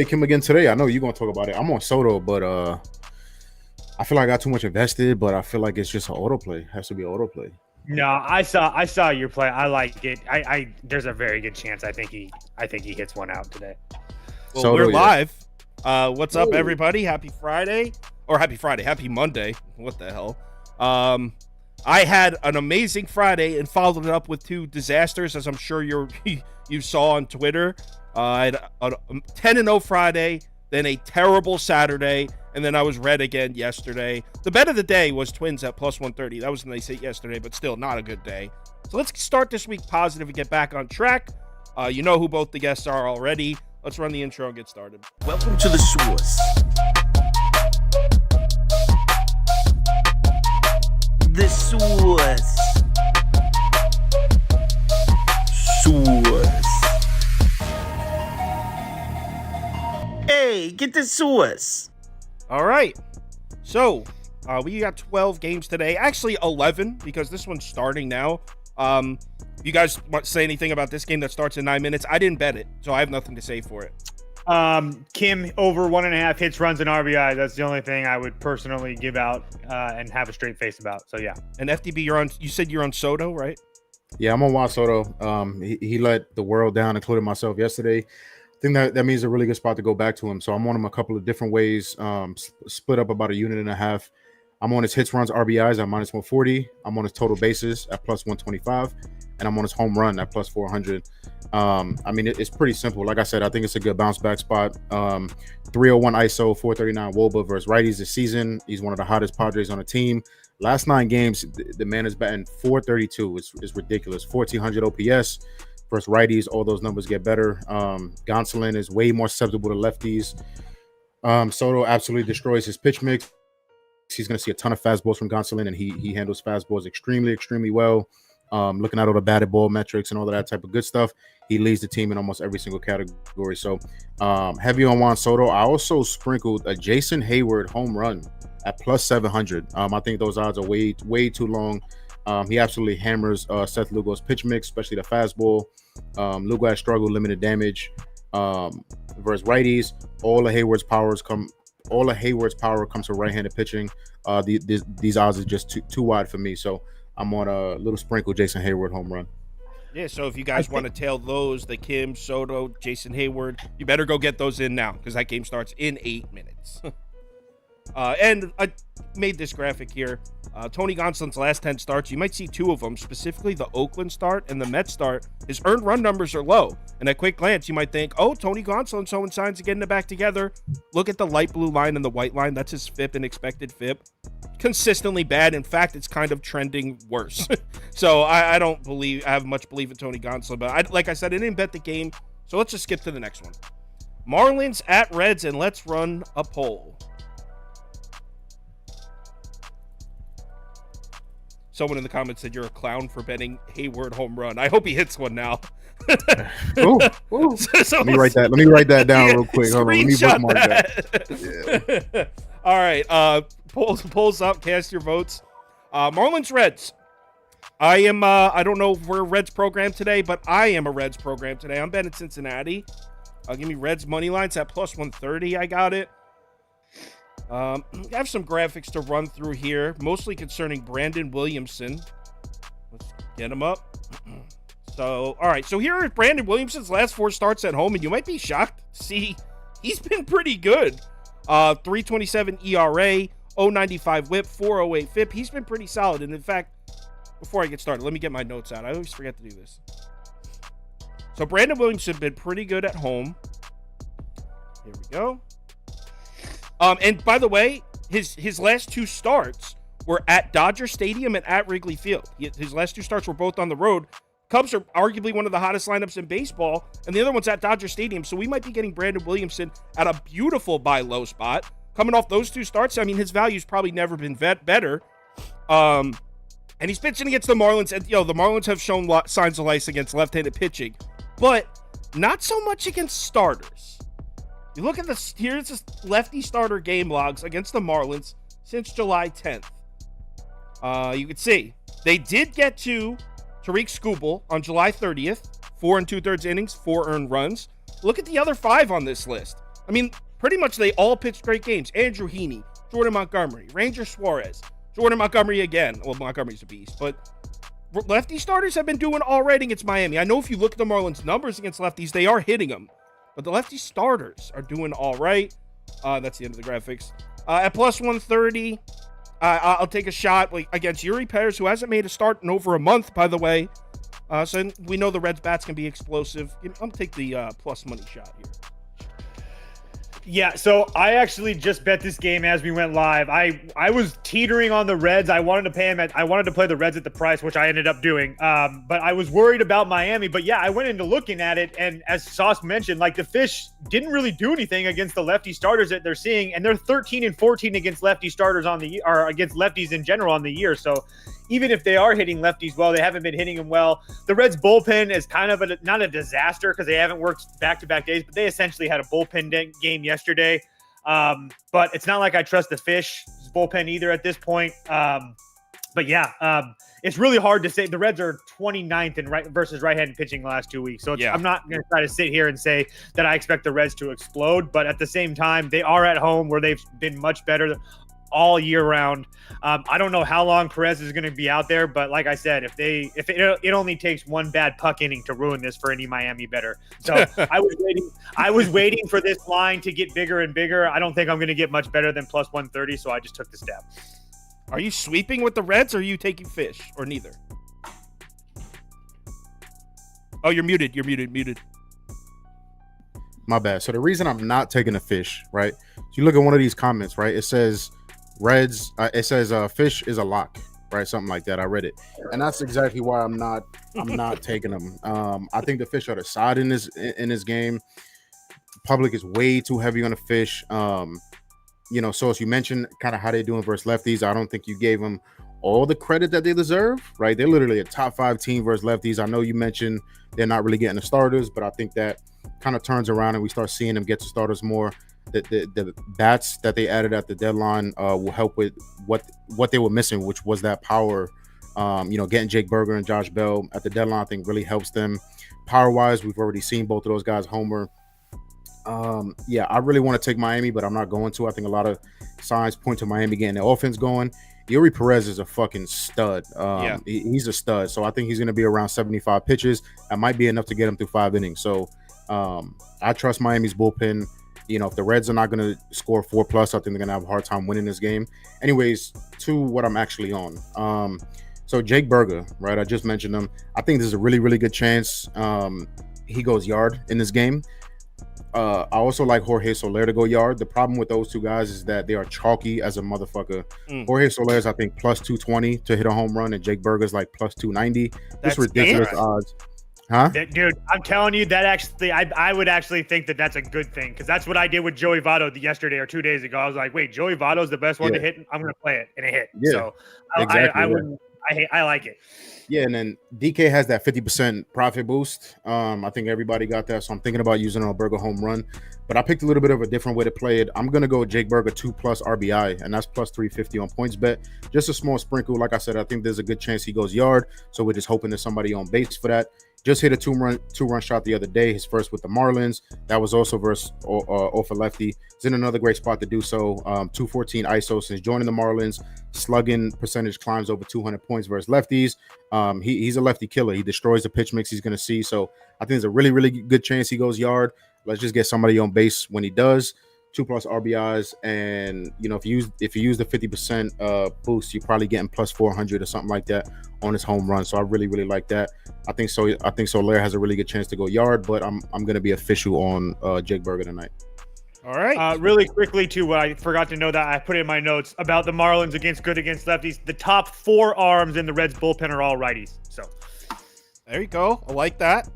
Kim again today. I know you're gonna talk about it. I'm on Soto, but I feel like I got too much invested, but I feel like it's just an autoplay. It has to be an autoplay. No, I saw your play. I like it. I there's a very good chance I think he hits one out today. Well, Soto, we're yeah. live. What's up, everybody? Happy Friday. Or happy Monday. What the hell? I had an amazing Friday and followed it up with two disasters, as I'm sure you saw on Twitter. I had a 10-0 Friday, then a terrible Saturday, and then I was red again yesterday. The bet of the day was Twins at plus 130. That was a nice hit yesterday, but still not a good day. So let's start this week positive and get back on track. You know who both the guests are already. Let's run the intro and get started. Welcome to the source. The source. Source. Hey, get the source. All right. So we got 12 games today. Actually, 11 because this one's starting now. You guys want to say anything about this game that starts in 9 minutes? I didn't bet it, so I have nothing to say for it. Kim over 1.5 hits, runs, and RBI. That's the only thing I would personally give out and have a straight face about. So yeah. And FDB, you said you're on Soto, right? Yeah, I'm on Juan Soto. He let the world down, including myself, yesterday. I think that means a really good spot to go back to him. So I'm on him a couple of different ways, split up about 1.5 units. I'm on his hits, runs, RBIs at minus 140. I'm on his total bases at plus 125. And I'm on his home run at plus 400. I mean, it's pretty simple. Like I said, I think it's a good bounce back spot. 301 ISO, 439 WOBA versus righties this season. He's one of the hottest Padres on the team. Last 9 games, the man is batting 432. It's ridiculous. 1,400 OPS versus righties. All those numbers get better. Gonsolin is way more susceptible to lefties. Soto absolutely destroys his pitch mix. He's going to see a ton of fastballs from Gonsolin, and he handles fastballs extremely, extremely well. Looking at all the batted ball metrics and all of that type of good stuff, he leads the team in almost every single category. So heavy on Juan Soto. I also sprinkled a Jason Hayward home run at plus 700. I think those odds are way too long. He absolutely hammers Seth Lugo's pitch mix, especially the fastball. Lugo has struggled, limited damage versus righties. All of Hayward's power comes from right-handed pitching. These odds are just too wide for me. So I'm on a little sprinkle Jason Hayward home run. Yeah, so if you guys want to tail those, the Kim, Soto, Jason Hayward, you better go get those in now because that game starts in 8 minutes. And I made this graphic here. Tony Gonsolin's last 10 starts, you might see 2 of them, specifically the Oakland start and the Mets start. His earned run numbers are low. And at quick glance, you might think, oh, Tony Gonsolin showing signs of getting it back together. Look at the light blue line and the white line. That's his FIP and expected FIP. Consistently bad. In fact, it's kind of trending worse. So I don't have much belief in Tony Gonsolin. But like I said, I didn't bet the game. So let's just skip to the next one. Marlins at Reds, and let's run a poll. Someone in the comments said you're a clown for betting Hayward home run. I hope he hits one now. Ooh. Let me write that down real quick. Hold on. Let me bookmark that. Yeah. All right. Polls up. Cast your votes. Marlins Reds. I am. I don't know if we're a Reds program today, but I am a Reds program today. I'm betting Cincinnati. Give me Reds money lines at plus 130. I got it. I have some graphics to run through here, mostly concerning Brandon Williamson. Let's get him up. So, all right. So here are Brandon Williamson's last 4 starts at home, and you might be shocked to see he's been pretty good. 3.27 ERA, 0.95 WHIP, 4.08 FIP. He's been pretty solid. And in fact, before I get started, let me get my notes out. I always forget to do this. So Brandon Williamson has been pretty good at home. Here we go. And by the way, his last 2 starts were at Dodger Stadium and at Wrigley Field. His last 2 starts were both on the road. Cubs are arguably one of the hottest lineups in baseball, and the other one's at Dodger Stadium. So we might be getting Brandon Williamson at a beautiful buy low spot. Coming off those 2 starts, I mean, his value's probably never been better. And he's pitching against the Marlins, and the Marlins have shown signs of life against left-handed pitching, but not so much against starters. You look at this, here's the lefty starter game logs against the Marlins since July 10th. You can see they did get to Tariq Skubal on July 30th, 4 2/3 innings, 4 earned runs. Look at the other 5 on this list. I mean, pretty much they all pitched great games. Andrew Heaney, Jordan Montgomery, Ranger Suarez, Jordan Montgomery again. Well, Montgomery's a beast, but lefty starters have been doing all right against Miami. I know if you look at the Marlins' numbers against lefties, they are hitting them, but the lefty starters are doing all right. That's the end of the graphics. At plus 130, I'll take a shot against Yuri Perez, who hasn't made a start in over a month, by the way. So we know the Reds' bats can be explosive. I'll take the plus money shot here. Yeah, so I actually just bet this game as we went live. I was teetering on the Reds. I wanted to play the Reds at the price, which I ended up doing. But I was worried about Miami. But yeah, I went into looking at it, and as Sauce mentioned, the Fish didn't really do anything against the lefty starters that they're seeing, and they're 13-14 against lefty starters or against lefties in general on the year. So even if they are hitting lefties well, they haven't been hitting them well. The Reds bullpen is kind of not a disaster because they haven't worked back-to-back days, but they essentially had a bullpen game yesterday. But it's not like I trust the Fish bullpen either at this point. But yeah, it's really hard to say. The Reds are 29th in versus right-handed pitching the last 2 weeks. So I'm not going to try to sit here and say that I expect the Reds to explode. But at the same time, they are at home where they've been much better all year round. I don't know how long Perez is going to be out there, but like I said, if it only takes one bad puck inning to ruin this for any Miami better. So I was waiting for this line to get bigger and bigger. I don't think I'm going to get much better than plus 130, so I just took the step. Are you sweeping with the Reds, or are you taking Fish, or neither? Oh, you're muted. My bad. So the reason I'm not taking the Fish, right? So you look at one of these comments, right? It says Reds. It says Fish is a lock, right? Something like that. I read it, and that's exactly why I'm not taking them. I think the Fish are the side in this game. Public is way too heavy on the Fish. So as you mentioned, kind of how they're doing versus lefties. I don't think you gave them all the credit that they deserve, right? They're literally a top 5 team versus lefties. I know you mentioned they're not really getting the starters, but I think that kind of turns around and we start seeing them get to starters more. The bats that they added at the deadline will help with what they were missing, which was that power. Getting Jake Berger and Josh Bell at the deadline, I think really helps them. Power-wise, we've already seen both of those guys homer. I really want to take Miami, but I'm not going to. I think a lot of signs point to Miami getting the offense going. Yuri Perez is a fucking stud. He's a stud. So I think he's going to be around 75 pitches. That might be enough to get him through 5 innings. So I trust Miami's bullpen. If the Reds are not going to score 4+, I think they're going to have a hard time winning this game. Anyways, to what I'm actually on. So Jake Berger, right? I just mentioned him. I think this is a really, really good chance. He goes yard in this game. I also like Jorge Soler to go yard. The problem with those two guys is that they are chalky as a motherfucker. Jorge Soler is, I think, plus 220 to hit a home run, and Jake Berger's like plus 290. That's ridiculous odds. Huh? Dude, I'm telling you that actually, I would actually think that that's a good thing, because that's what I did with Joey Votto yesterday or 2 days ago. I was like, wait, Joey Votto's the best one to hit. I'm going to play it, and it hit. Yeah, so exactly. I like it. Yeah, and then DK has that 50% profit boost. I think everybody got that, so I'm thinking about using a Berger home run. But I picked a little bit of a different way to play it. I'm going to go Jake Berger 2+ RBI, and that's plus 350 on points bet. Just a small sprinkle. Like I said, I think there's a good chance he goes yard, so we're just hoping there's somebody on base for that. Just hit a two-run shot the other day, his first with the Marlins. That was also versus off a lefty. He's in another great spot to do so. 214 ISO since joining the Marlins. Slugging percentage climbs over 200 points versus lefties. He's a lefty killer. He destroys the pitch mix he's going to see. So I think there's a really, really good chance he goes yard. Let's just get somebody on base when he does. 2+ RBIs, and if you use the 50% boost, you're probably getting plus 400 or something like that on his home run. So I really, really like that. I think Soler has a really good chance to go yard, but I'm going to be official on Jake Berger tonight. All right. Really quickly, too, what I forgot to know that I put in my notes about the Marlins against lefties. The top 4 arms in the Reds bullpen are all righties. So there you go. I like that.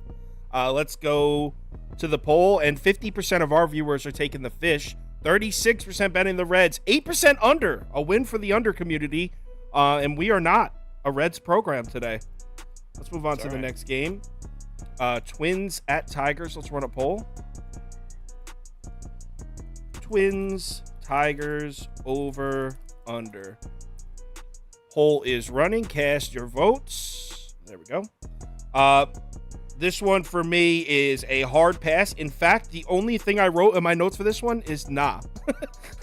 Let's go to the poll, and 50% of our viewers are taking the Fish, 36% betting the Reds, 8% under, a win for the under community, and we are not a Reds program today. Let's move on to the next game. Twins at Tigers. Let's run a poll. Twins, Tigers, over, under. Poll is running. Cast your votes. There we go. This one for me is a hard pass. In fact, the only thing I wrote in my notes for this one is nah.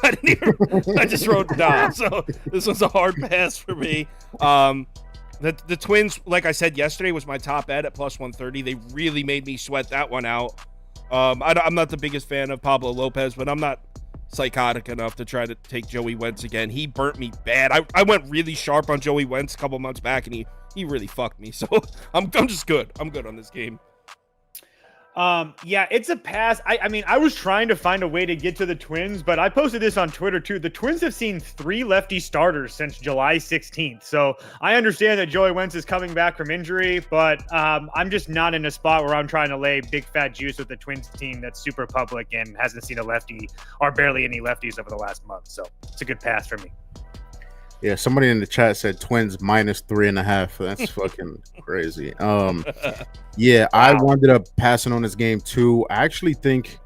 I just wrote nah. So this one's a hard pass for me. The Twins, like I said yesterday, was my top bet at plus 130. They really made me sweat that one out. I'm not the biggest fan of Pablo Lopez, but I'm not psychotic enough to try to take Joey Wentz again. He burnt me bad. I went really sharp on Joey Wentz a couple months back, and he really fucked me. So I'm just good. I'm good on this game. Yeah, it's a pass. I mean, I was trying to find a way to get to the Twins, but I posted this on Twitter too. The Twins have seen 3 lefty starters since July 16th. So I understand that Joey Wentz is coming back from injury, but I'm just not in a spot where I'm trying to lay big fat juice with the Twins team that's super public and hasn't seen a lefty or barely any lefties over the last month. So it's a good pass for me. Yeah, somebody in the chat said Twins -3.5. That's fucking crazy. Yeah, wow. I wound up passing on this game too. I actually think,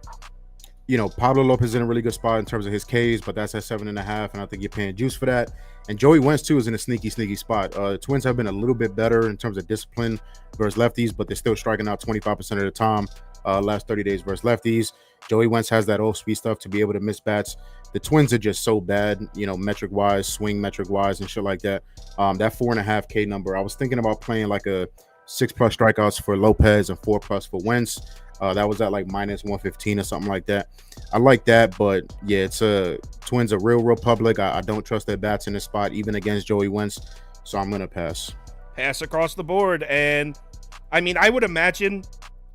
Pablo Lopez is in a really good spot in terms of his Ks, but that's at 7.5, and I think you're paying juice for that. And Joey Wentz too is in a sneaky spot. The Twins have been a little bit better in terms of discipline versus lefties, but they're still striking out 25% of the time. Last 30 days versus lefties. Joey Wentz has that off-speed stuff to be able to miss bats. The Twins are just so bad, metric-wise, swing metric-wise, and shit like that. That 4.5 K number, I was thinking about playing like a 6+ strikeouts for Lopez and 4+ for Wentz. That was at like -115 or something like that. I like that, but yeah, Twins are real public. I don't trust their bats in this spot, even against Joey Wentz, so I'm going to pass. Pass across the board, and I mean, I would imagine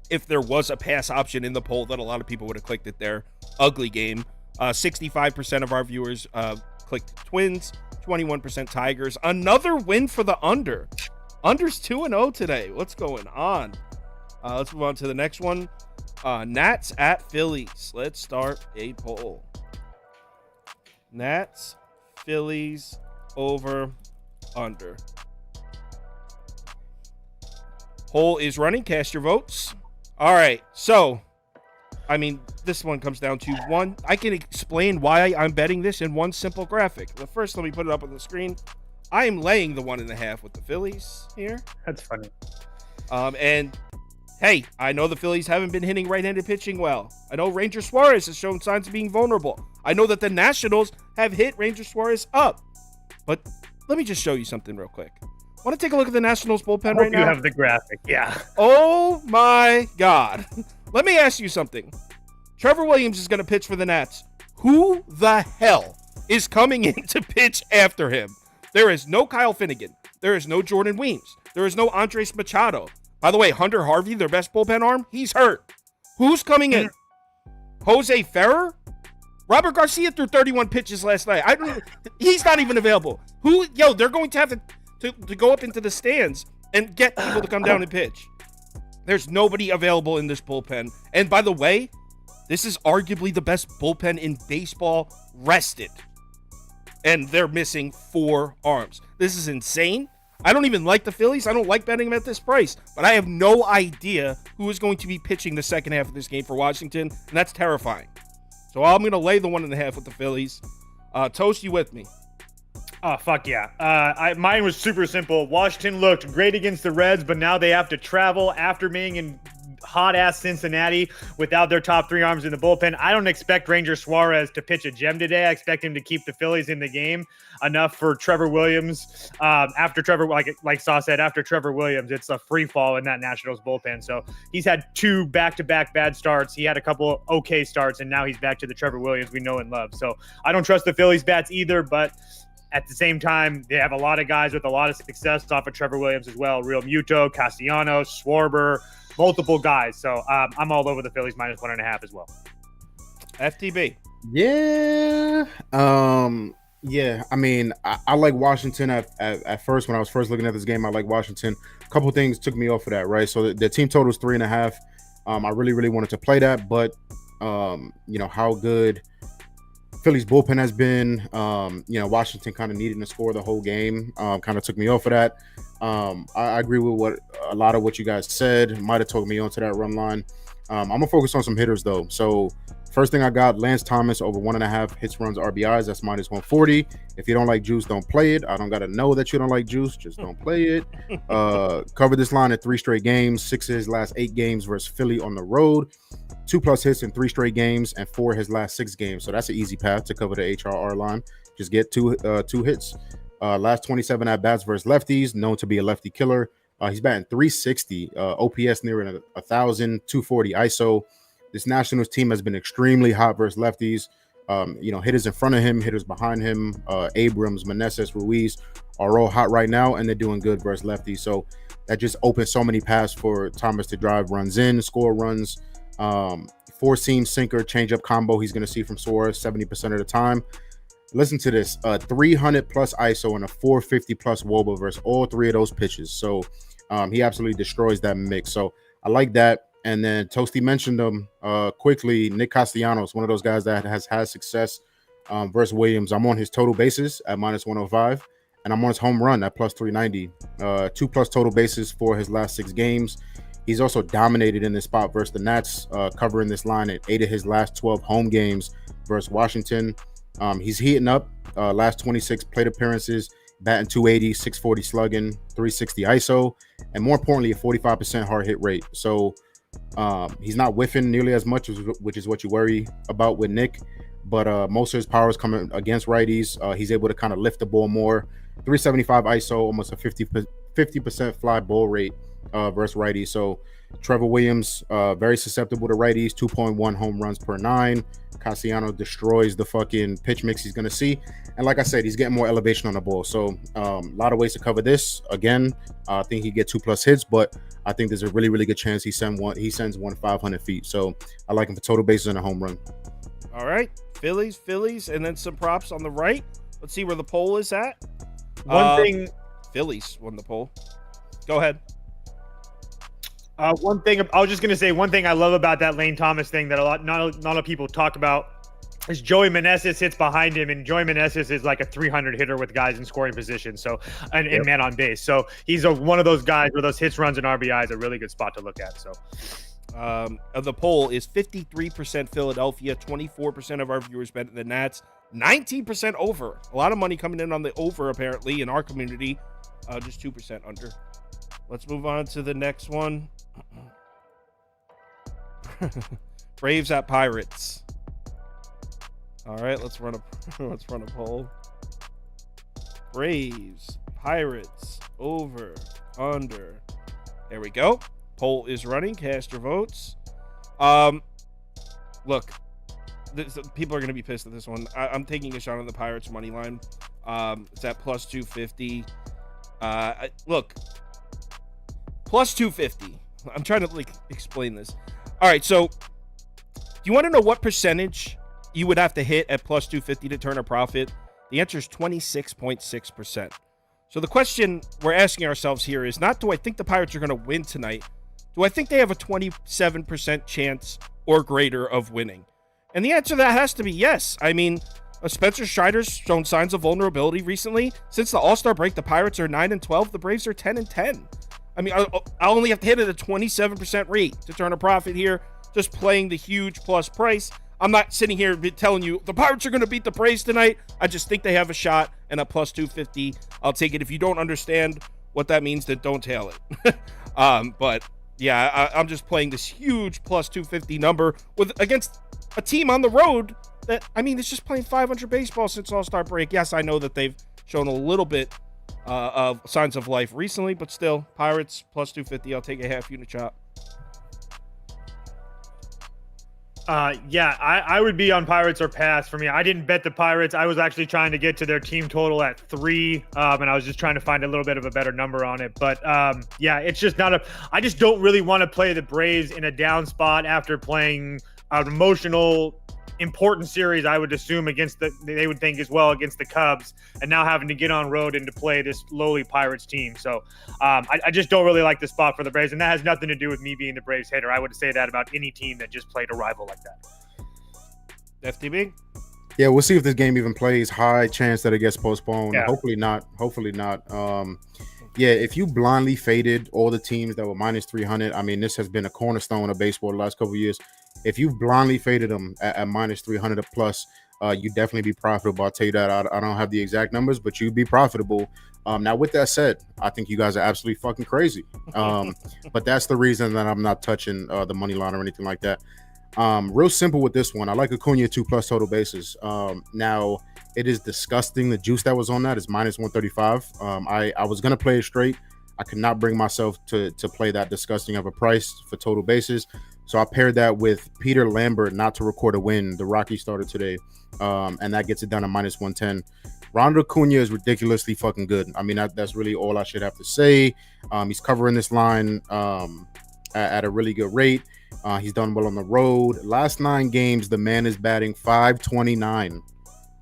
if there was a pass option in the poll that a lot of people would have clicked it there. Ugly game. 65% of our viewers clicked Twins, 21% Tigers. Another win for the under. Under's 2-0 today. What's going on? Let's move on to the next one. Nats at Phillies. Let's start a poll. Nats, Phillies, over, under. Poll is running. Cast your votes. All right, so, I mean, this one comes down to one. I can explain why I'm betting this in one simple graphic. But first, let me put it up on the screen. I am laying the 1.5 with the Phillies here. That's funny. And, hey, I know the Phillies haven't been hitting right-handed pitching well. I know Ranger Suarez has shown signs of being vulnerable. I know that the Nationals have hit Ranger Suarez up. But let me just show you something real quick. Want to take a look at the Nationals bullpen right now? You have the graphic, yeah. Oh my God. Let me ask you something. Trevor Williams is going to pitch for the Nats. Who the hell is coming in to pitch after him? There is no Kyle Finnegan. There is no Jordan Weems. There is no Andres Machado. By the way, Hunter Harvey, their best bullpen arm, he's hurt. Who's coming in? Jose Ferrer? Robert Garcia threw 31 pitches last night. He's not even available. They're going to have to go up into the stands and get people to come down and pitch. There's nobody available in this bullpen. And by the way, this is arguably the best bullpen in baseball rested. And they're missing 4 arms. This is insane. I don't even like the Phillies. I don't like betting them at this price. But I have no idea who is going to be pitching the second half of this game for Washington. And that's terrifying. So I'm going to lay the 1.5 with the Phillies. Toast, you with me? Oh, fuck yeah. Mine was super simple. Washington looked great against the Reds, but now they have to travel after being in hot-ass Cincinnati without their top 3 arms in the bullpen. I don't expect Ranger Suarez to pitch a gem today. I expect him to keep the Phillies in the game enough for Trevor Williams. After Trevor, like Saw said, after Trevor Williams, it's a free fall in that Nationals bullpen. So he's had 2 back-to-back bad starts. He had a couple okay starts, and now he's back to the Trevor Williams we know and love. So I don't trust the Phillies bats either, but at the same time, they have a lot of guys with a lot of success off of Trevor Williams as well. Real Muto, Castellanos, Schwarber, multiple guys. So I'm all over the Phillies -1.5 as well. FTB. Yeah. Yeah. I mean, I like Washington at first. When I was first looking at this game, I like Washington. A couple things took me off of that, right? So the team total is 3.5. I really wanted to play that, but how good Philly's bullpen has been. Washington kind of needing to score the whole game. Kind of took me off of that. I agree with a lot of what you guys said. Might have took me onto that run line. I'm gonna focus on some hitters though. So first thing I got, Lance Thomas over 1.5 hits, runs, RBIs. That's minus 140. If you don't like juice, don't play it. I don't gotta know that you don't like juice. Just don't play it. Covered this line at 3 straight games. 6 of his last 8 games versus Philly on the road. 2+ hits in 3 straight games, and 4 his last 6 games. So that's an easy path to cover the HRR line. Just get two hits. Last 27 at bats versus lefties, known to be a lefty killer. He's batting 360, OPS near 1,000, 240 ISO. This Nationals team has been extremely hot versus lefties. Hitters in front of him, hitters behind him, Abrams, Meneses, Ruiz are all hot right now, and they're doing good versus lefties. So that just opens so many paths for Thomas to drive runs in, score runs. 4-seam sinker, changeup combo he's going to see from Suarez 70% of the time. Listen to this, 300 plus ISO and a 450 plus WOBA versus all 3 of those pitches. So he absolutely destroys that mix. So I like that. And then Toasty mentioned him quickly. Nick Castellanos, one of those guys that has had success versus Williams. I'm on his total bases at minus 105, and I'm on his home run at plus 390. 2+ total bases for his last 6 games. He's also dominated in this spot versus the Nats, covering this line at 8 of his last 12 home games versus Washington. He's heating up. Last 26 plate appearances, batting 280, 640 slugging, 360 ISO, and more importantly, a 45% hard hit rate. So he's not whiffing nearly as much, which is what you worry about with Nick. But most of his power is coming against righties. He's able to kind of lift the ball more. 375 ISO, almost a 50% fly ball rate versus righties. So Trevor Williams, very susceptible to righties, 2.1 home runs per 9. Castellanos destroys the fucking pitch mix he's going to see. And like I said, he's getting more elevation on the ball. So a lot of ways to cover this. Again, I think he get 2+ hits, but I think there's a really, really good chance he sends one 500 feet. So I like him for total bases and a home run. All right. Phillies, and then some props on the right. Let's see where the poll is at. Phillies won the poll. Go ahead. One thing I was just gonna say, one thing I love about that Lane Thomas thing that not a lot of people talk about is Joey Meneses hits behind him, and Joey Meneses is like a 300 hitter with guys in scoring position, so and man on base. So he's one of those guys where those hits, runs, and RBIs are a really good spot to look at. So the poll is 53% Philadelphia, 24% of our viewers bet the Nats, 19% over. A lot of money coming in on the over apparently in our community, just 2% under. Let's move on to the next one. Braves at Pirates. All right, let's run a poll. Braves, Pirates, over, under. There we go. Poll is running. Cast your votes. Look, people are going to be pissed at this one. I'm taking a shot on the Pirates money line. It's at plus 250. Look, plus 250. I'm trying to explain this. All right, so do you want to know what percentage you would have to hit at plus 250 to turn a profit? The answer is 26.6%. So the question we're asking ourselves here is not, do I think the Pirates are going to win tonight? Do I think they have a 27% chance or greater of winning? And the answer to that has to be yes. I mean, Spencer Strider's shown signs of vulnerability recently. Since the All-Star break, the Pirates are 9-12. The Braves are 10-10. I mean, I only have to hit at a 27% rate to turn a profit here, just playing the huge plus price. I'm not sitting here telling you the Pirates are going to beat the Braves tonight. I just think they have a shot, and at plus 250, I'll take it. If you don't understand what that means, then don't tail it. But yeah, I'm just playing this huge plus 250 number against a team on the road that, I mean, it's just playing 500 baseball since All-Star break. Yes, I know that they've shown a little bit of signs of life recently, but still, Pirates plus 250. I'll take a half unit chop. I would be on Pirates or pass for me. I didn't bet the Pirates. I was actually trying to get to their team total at 3, and I was just trying to find a little bit of a better number on it. But it's just I just don't really want to play the Braves in a down spot after playing an emotional, important series, I would assume, they would think as well, against the Cubs, and now having to get on road and to play this lowly Pirates team. So I just don't really like the spot for the Braves, and that has nothing to do with me being the Braves hater. I would say that about any team that just played a rival like that. FTB? Yeah, we'll see if this game even plays. High chance that it gets postponed. Yeah. Hopefully not. Yeah, if you blindly faded all the teams that were minus 300, I mean, this has been a cornerstone of baseball the last couple of years. If you blindly faded them at minus 300 plus, you definitely be profitable. I'll tell you that. I don't have the exact numbers, but you'd be profitable. Now, with that said, I think you guys are absolutely fucking crazy. But that's the reason that I'm not touching the money line or anything like that. Real simple with this one. I like Acuna 2+ total bases. Now, it is disgusting. The juice that was on that is minus 135. I was gonna play it straight. I could not bring myself to play that disgusting of a price for total bases. So I paired that with Peter Lambert not to record a win. The Rockies started today, and that gets it done at minus 110. Ronald Acuna is ridiculously fucking good. I mean, that's really all I should have to say. He's covering this line at a really good rate. He's done well on the road. Last 9 games, the man is batting .529.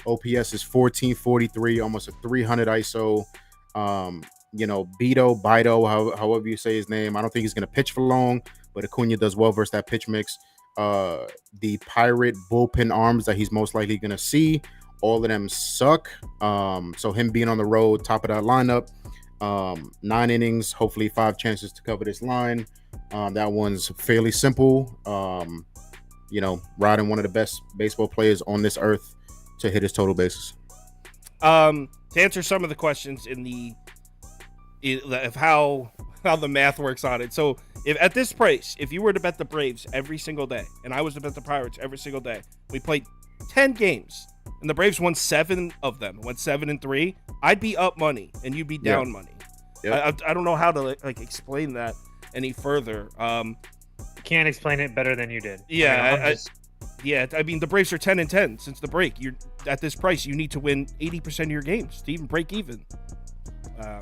OPS is 1443, almost a 300 ISO. Bido, however you say his name. I don't think he's going to pitch for long, but Acuna does well versus that pitch mix. The Pirate bullpen arms that he's most likely going to see, all of them suck. So him being on the road, top of that lineup, 9 innings, hopefully 5 chances to cover this line. That one's fairly simple. Riding one of the best baseball players on this earth to hit his total bases. To answer some of the questions of how the math works on it. So if at this price, if you were to bet the Braves every single day, and I was to bet the Pirates every single day, we played 10 games, and the Braves won 7 of them, went 7-3, I'd be up money, and you'd be down money. Yep. I don't know how to explain that any further. Can't explain it better than you did. Yeah, I mean, the Braves are 10-10 since the break. You're at this price, you need to win 80% of your games to even break even.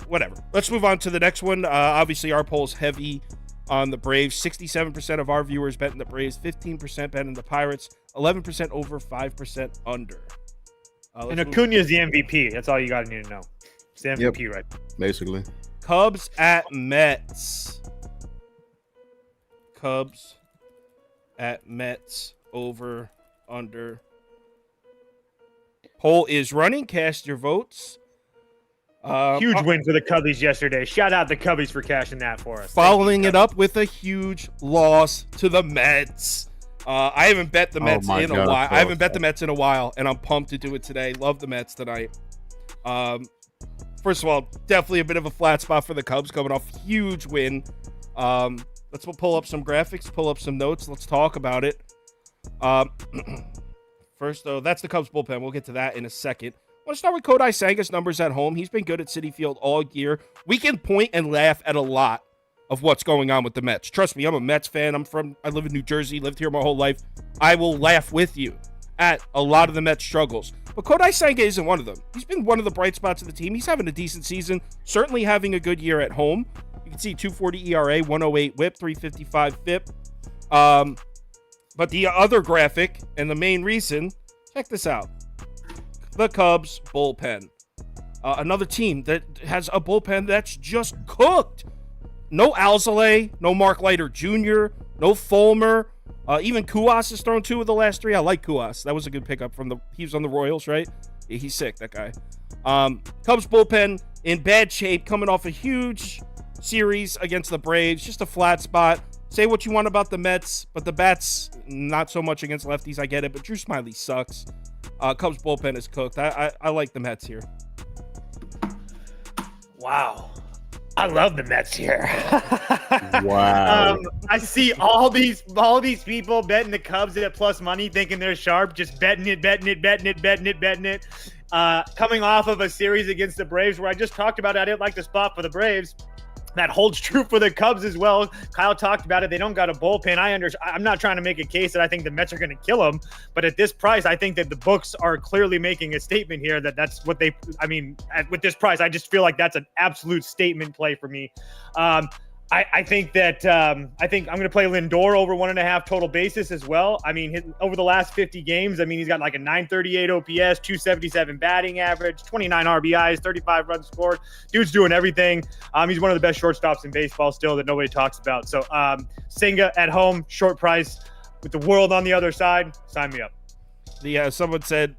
Whatever. Let's move on to the next one. Obviously, our poll's heavy on the Braves. 67% of our viewers betting the Braves, 15% betting the Pirates, 11% over, 5% under. And Acuna is the MVP. That's all you got to need to know. It's the MVP, right? Basically. Cubs at Mets. Cubs at Mets, over, under. Poll is running. Cast your votes. Huge win for the Cubbies yesterday. Shout out the Cubbies for cashing that for us. Following it up with a huge loss to the Mets. I haven't bet the Mets in a while. I haven't bet the Mets in a while, and I'm pumped to do it today. Love the Mets tonight. First of all, definitely a bit of a flat spot for the Cubs coming off huge win. Let's pull up some graphics, pull up some notes. Let's talk about it. First, though, that's the Cubs bullpen. We'll get to that in a second. I want to start with Kodai Senga's numbers at home. He's been good at Citi Field all year. We can point and laugh at a lot of what's going on with the Mets. Trust me, I'm a Mets fan. I live in New Jersey, lived here my whole life. I will laugh with you at a lot of the Mets' struggles. But Kodai Senga isn't one of them. He's been one of the bright spots of the team. He's having a decent season, certainly having a good year at home. You can see 2.40 ERA, 108 WHIP, 3.55 FIP. But the other graphic and the main reason, check this out. The Cubs bullpen. Another team that has a bullpen that's just cooked. No Alzolay, no Mark Leiter Jr., no Fulmer. Even Kuas has thrown 2 of the last 3. I like Kuas. That was a good pickup he was on the Royals, right? Yeah, he's sick, that guy. Cubs bullpen in bad shape, coming off a huge series against the Braves. Just a flat spot. Say what you want about the Mets, but the bats, not so much against lefties, I get it, but Drew Smyly sucks. Cubs bullpen is cooked. I like the Mets here. Wow. I love the Mets here. Wow. I see all these people betting the Cubs at plus money, thinking they're sharp, just betting it. Coming off of a series against the Braves where I just talked about it, I didn't like the spot for the Braves. That holds true for the Cubs as well. Kyle talked about it. They don't got a bullpen. I'm not trying to make a case that I think the Mets are going to kill them, but at this price, I think that the books are clearly making a statement here that's what with this price, I just feel like that's an absolute statement play for me. I think I'm going to play Lindor over 1.5 total basis as well. I mean, over the last 50 games, he's got like a 938 OPS, 277 batting average, 29 RBIs, 35 runs scored. Dude's doing everything. He's one of the best shortstops in baseball still that nobody talks about. So Senga at home, short price with the world on the other side. Sign me up. Someone said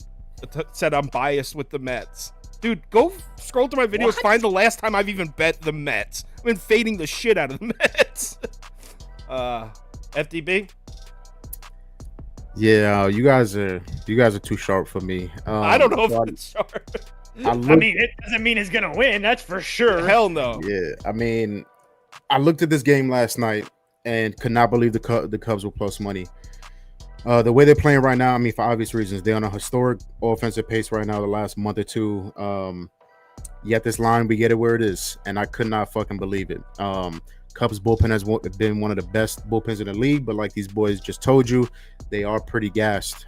I'm biased with the Mets. Dude, go scroll through my videos, find the last time I've even bet the Mets. I've been fading the shit out of the Mets. FDB? Yeah, you guys are too sharp for me. I don't know if it's sharp. I mean, it doesn't mean he's gonna win. That's for sure. Hell no. Yeah, I mean, I looked at this game last night and could not believe the Cubs were plus money. The way they're playing right now, I mean, for obvious reasons, they're on a historic offensive pace right now. The last month or two, yet this line, we get it where it is, and I could not fucking believe it. Cubs bullpen has been one of the best bullpens in the league, but like these boys just told you, they are pretty gassed.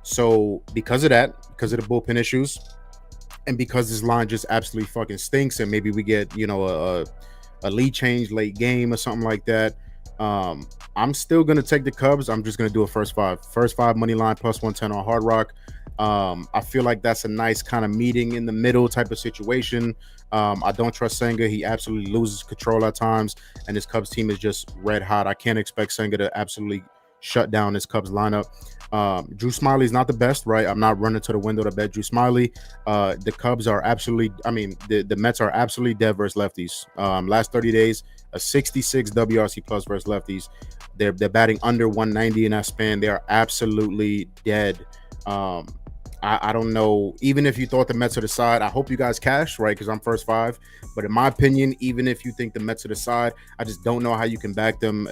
So because of that, because of the bullpen issues, and because this line just absolutely fucking stinks, and maybe we get a lead change late game or something like that, I'm still gonna take the Cubs. I'm just gonna do a first five money line plus 110 on Hard Rock. I feel like that's a nice kind of meeting in the middle type of situation. I don't trust Senga. He absolutely loses control at times, and this Cubs team is just red hot. I can't expect Senga to absolutely shut down this Cubs lineup. Drew Smiley's not the best, right? I'm not running to the window to bet Drew Smiley. The Cubs are absolutely, the Mets are absolutely dead versus lefties. Last 30 days, a 66 WRC plus versus lefties. They're batting under 190 in that span. They are absolutely dead. I don't know. Even if you thought the Mets are the side, I hope you guys cash, right? Because I'm first five. But in my opinion, even if you think the Mets are the side, I just don't know how you can back them.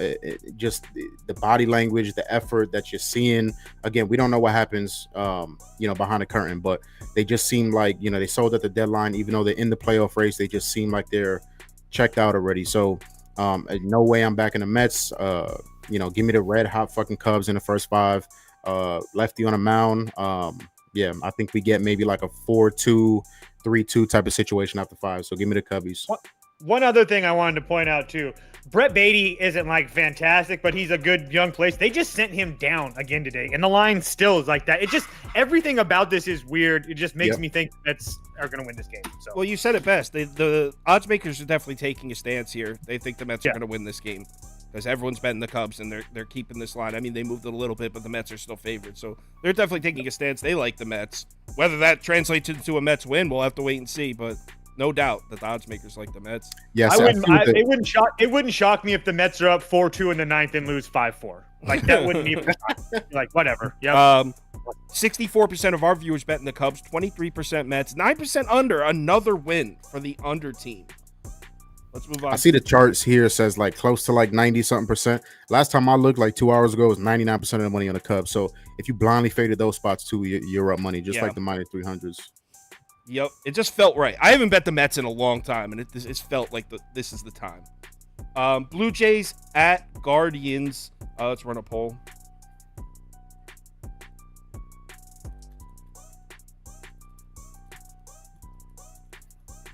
Just the body language, the effort that you're seeing. Again, we don't know what happens, behind the curtain. But they just seem like, they sold at the deadline. Even though they're in the playoff race, they just seem like they're checked out already. So no way I'm backing the Mets. Give me the red hot fucking Cubs in the first five. Lefty on a mound. Yeah, I think we get maybe like a 4-2, 3-2 type of situation after five. So give me the Cubbies. One other thing I wanted to point out too, Brett Beatty isn't like fantastic, but he's a good young place. They just sent him down again today, and the line still is like that. It just, everything about this is weird. It just makes me think Mets are going to win this game. So. Well, you said it best. The odds makers are definitely taking a stance here. They think the Mets are going to win this game because everyone's betting the Cubs, and they're keeping this line. I mean, they moved it a little bit, but the Mets are still favored. So they're definitely taking a stance. They like the Mets. Whether that translates into a Mets win, we'll have to wait and see. But no doubt that the odds makers like the Mets. Yes, it wouldn't shock me if the Mets are up 4-2 in the ninth and lose 5-4. Like that wouldn't even shock me. Like whatever. Yeah. 64% of our viewers betting the Cubs, 23% Mets, 9% under. Another win for the under team. Let's move on. I see the charts here. It says like close to like 90-something%. Last time I looked like 2 hours ago, it was 99% of the money on the Cubs. So if you blindly faded those spots too, you're up money, just like the minus 300s. Yep, it just felt right. I haven't bet the Mets in a long time, and it's felt like this is the time. Blue Jays at Guardians. Let's run a poll.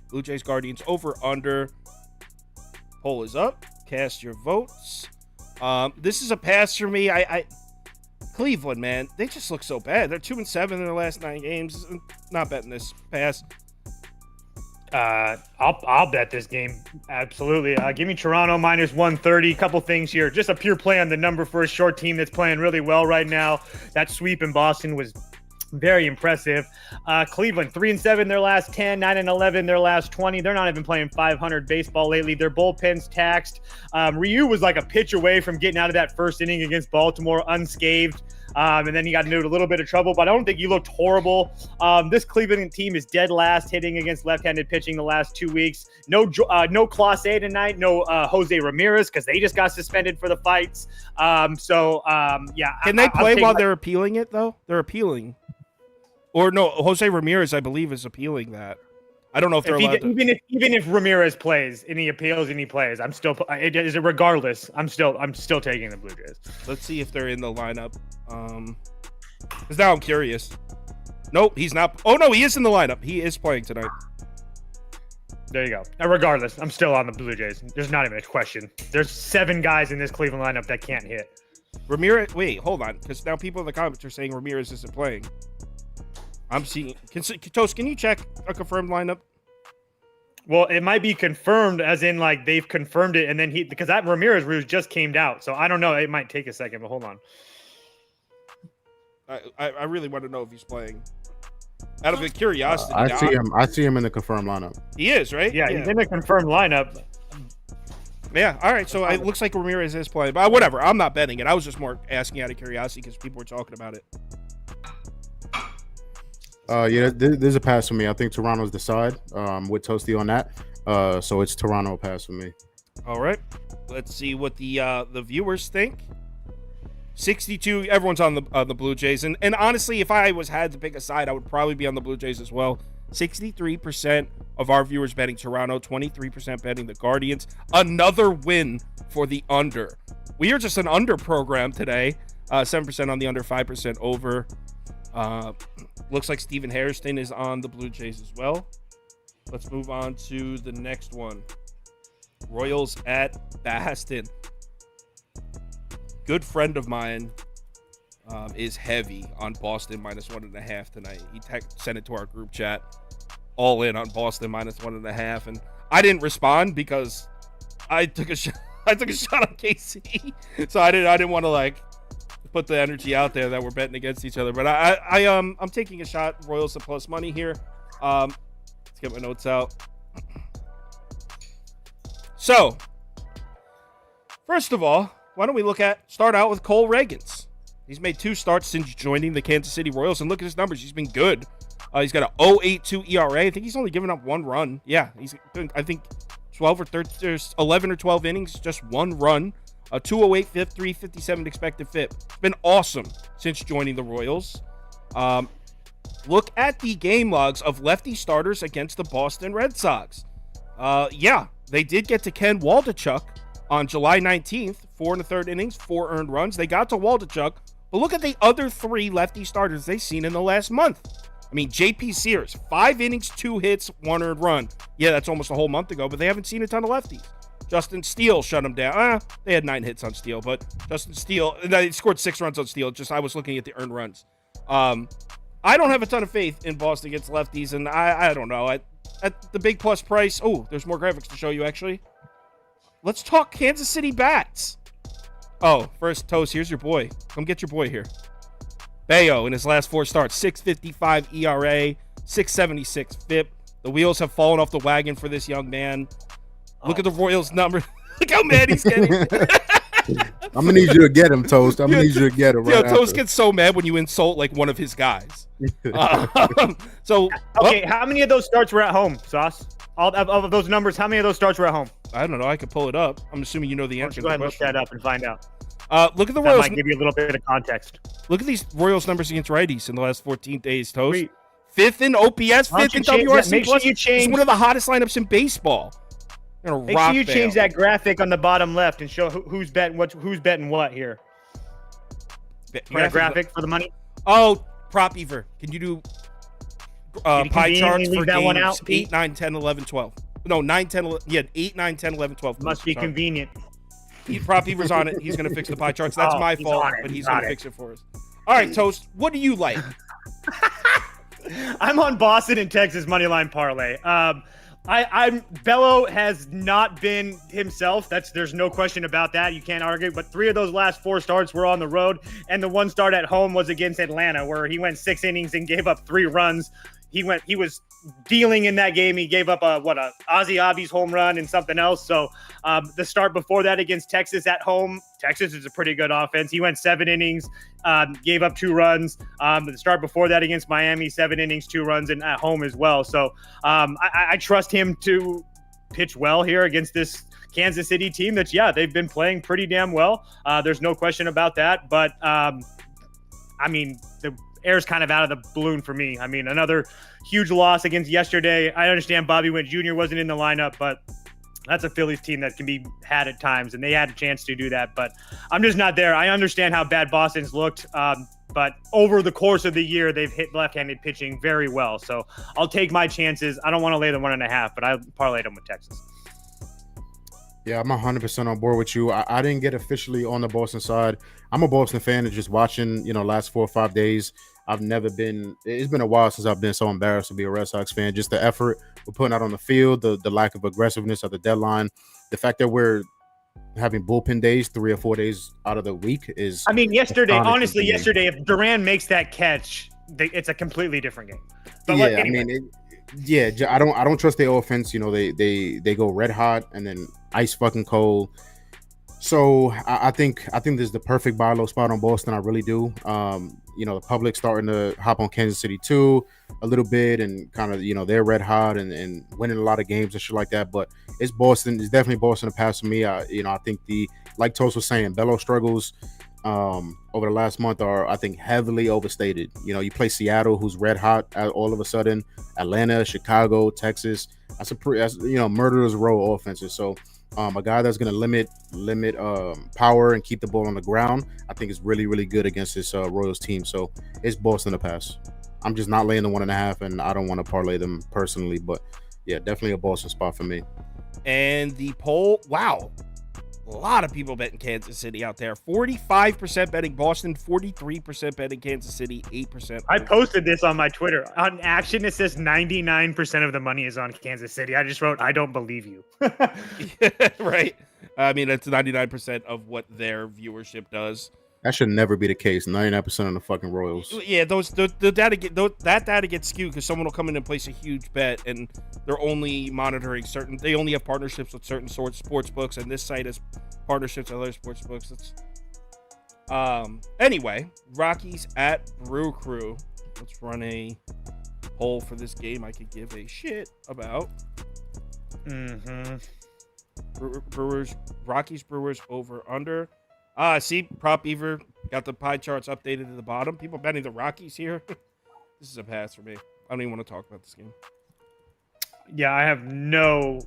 Blue Jays Guardians over under. Poll is up. Cast your votes. This is a pass for me. Cleveland, man, they just look so bad. They're 2-7 in their last 9 games. Not betting this. Pass. I'll bet this game. Absolutely. Give me Toronto minus 130. Couple things here. Just a pure play on the number for a short team that's playing really well right now. That sweep in Boston was very impressive. Cleveland 3-7 their last 10, 9-11 their last 20. They're not even playing 500 baseball lately. Their bullpen's taxed. Ryu was like a pitch away from getting out of that first inning against Baltimore unscathed. And then he got into a little bit of trouble, but I don't think he looked horrible. This Cleveland team is dead last hitting against left-handed pitching the last 2 weeks. No Clase tonight. No Jose Ramirez because they just got suspended for the fights. Yeah. Can they play while they're appealing it though? They're appealing. Or no, Jose Ramirez, I believe, is appealing that. I don't know if they're allowed to. Even if Ramirez plays and he appeals and he plays, I'm still regardless. I'm still taking the Blue Jays. Let's see if they're in the lineup. Because now I'm curious. Nope, he's not. Oh no, he is in the lineup. He is playing tonight. There you go. Regardless, I'm still on the Blue Jays. There's not even a question. There's 7 guys in this Cleveland lineup that can't hit. Ramirez. Wait, hold on, because now people in the comments are saying Ramirez isn't playing. I'm seeing. Toast, can you check a confirmed lineup? Well, it might be confirmed, as in like they've confirmed it, and then because that Ramirez just came out, so I don't know. It might take a second, but hold on. I really want to know if he's playing. Out of a curiosity, I see him in the confirmed lineup. He is, right? Yeah, he's in the confirmed lineup. Yeah. All right. So it looks like Ramirez is playing, but whatever. I'm not betting it. I was just more asking out of curiosity because people were talking about it. Yeah, there's a pass for me. I think Toronto's the side. With Toasty on that. So it's Toronto pass for me. All right. Let's see what the viewers think. 62. Everyone's on the Blue Jays, and honestly, if I had to pick a side, I would probably be on the Blue Jays as well. 63% of our viewers betting Toronto, 23% betting the Guardians. Another win for the under. We are just an under program today. 7% on the under, 5% over. Looks like Steven Hairston is on the Blue Jays as well. Let's move on to the next one. Royals at Boston. Good friend of mine is heavy on Boston -1.5 tonight. He sent it to our group chat. All in on Boston -1.5, and I didn't respond because I took a shot. I took a shot on KC, so I didn't want to put the energy out there that we're betting against each other. But I'm taking a shot. Royals at plus money here. Let's get my notes out. So, first of all, why don't we start out with Cole Reagans? He's made 2 starts since joining the Kansas City Royals, and look at his numbers. He's been good. He's got a 0.82 ERA. I think he's only given up 1 run. Yeah, he's I think 12 or 13, 11 or 12 innings, just 1 run. A 2.08 FIP, 3.57 expected FIP. It's been awesome since joining the Royals. Look at the game logs of lefty starters against the Boston Red Sox. Yeah, they did get to Ken Waldichuk on July 19th, 4 1/3 innings, 4 earned runs. They got to Waldichuk, but look at the other 3 lefty starters they've seen in the last month. I mean, JP Sears, 5 innings, 2 hits, 1 earned run. Yeah, that's almost a whole month ago, but they haven't seen a ton of lefties. Justin Steele shut him down. They had 9 hits on Steele, but Justin Steele, they scored 6 runs on Steele. Just I was looking at the earned runs. I don't have a ton of faith in Boston against lefties, and I don't know. At the big plus price, there's more graphics to show you, actually. Let's talk Kansas City bats. First, Toast, here's your boy. Come get your boy here. Bayo in his last 4 starts, 6.55 ERA, 6.76 FIP. The wheels have fallen off the wagon for this young man. Look at the Royals' number. Look how mad he's getting. I'm gonna need you to get him, Toast. I'm gonna need you to get him right Toast after. gets so mad when you insult one of his guys. How many of those starts were at home, Sauce? All of those numbers, how many of those starts were at home? I don't know. I could pull it up. I'm assuming you know the answer. Go ahead and look that up and find out. Look at the Royals. That might give you a little bit of context. Look at these Royals numbers against righties in the last 14 days, Toast. Wait. 5th in OPS, 5th in WRC+. Make sure you It's change. one of the hottest lineups in baseball. Make sure you change that graphic on the bottom left and show who's betting what here. Graphic for the money. Prop Beaver. Can you do Can you pie charts conveniently for leave that one games out, 8, Pete? 9, 10, 11, 12? No, 9, 10, 11, yeah, 8, 9, 10, 11, 12. Must be Sorry. convenient. Prop Beaver's on it. He's going to fix the pie charts. That's my he's fault, on it. but he's He's going on to it. fix it for us. All right, Toast, what do you like? I'm on Boston and Texas moneyline parlay. Bello has not been himself. There's no question about that. You can't argue. But 3 of those last 4 starts were on the road, and the 1 start at home was against Atlanta, where he went 6 innings and gave up 3 runs. He was dealing in that game. He gave up a Ozzy Albies home run and something else. So the start before that against Texas at home, Texas is a pretty good offense. He went 7 innings, gave up 2 runs. The start before that against Miami, 7 innings, 2 runs, and at home as well. So I trust him to pitch well here against this Kansas City team they've been playing pretty damn well. There's no question about that. But the air's kind of out of the balloon for me. I mean, another huge loss against yesterday. I understand Bobby Witt Jr. wasn't in the lineup, but that's a Phillies team that can be had at times, and they had a chance to do that. But I'm just not there. I understand how bad Boston's looked, but over the course of the year, they've hit left-handed pitching very well. So I'll take my chances. I don't want to lay the 1.5, but I parlayed them with Texas. Yeah, I'm 100% on board with you. I didn't get officially on the Boston side. I'm a Boston fan and just watching, last 4 or 5 days. It's been a while since I've been so embarrassed to be a Red Sox fan. Just the effort we're putting out on the field, the lack of aggressiveness at the deadline, the fact that we're having bullpen days 3 or 4 days out of the week is. I mean, yesterday, if Duran makes that catch, it's a completely different game. But Yeah, anyway. I mean, I don't trust their offense. You know, they go red hot and then ice fucking cold. So I think this is the perfect buy low spot on Boston. I really do. You know, the public starting to hop on Kansas City too a little bit, and kind of, you know, they're red hot and winning a lot of games and shit like that. But it's Boston. It's definitely Boston to pass for me. I think like Toast was saying, Bello struggles over the last month are, I think, heavily overstated. You know, you play Seattle, who's red hot all of a sudden, Atlanta, Chicago, Texas. That's murderer's row offenses. So a guy that's going to limit power and keep the ball on the ground, I think is really, really good against this Royals team. So it's Boston to pass. I'm just not laying the 1.5, and I don't want to parlay them personally, but yeah, definitely a Boston spot for me. And the poll, wow, a lot of people betting Kansas City out there. 45% betting Boston, 43% betting Kansas City, 8%. I posted this on my Twitter. On Action, it says 99% of the money is on Kansas City. I just wrote, I don't believe you. Right. I mean, that's 99% of what their viewership does. That should never be the case. 99% of the fucking Royals. Yeah, the data that data gets skewed because someone will come in and place a huge bet, and they're only monitoring certain. They only have partnerships with certain sports books, and this site has partnerships with other sports books. Anyway, Rockies at Brew Crew. Let's run a poll for this game. I could give a shit about. Rockies Brewers over under. See, Prop Beaver got the pie charts updated at the bottom. People betting the Rockies here. This is a pass for me. I don't even want to talk about this game. Yeah, I have no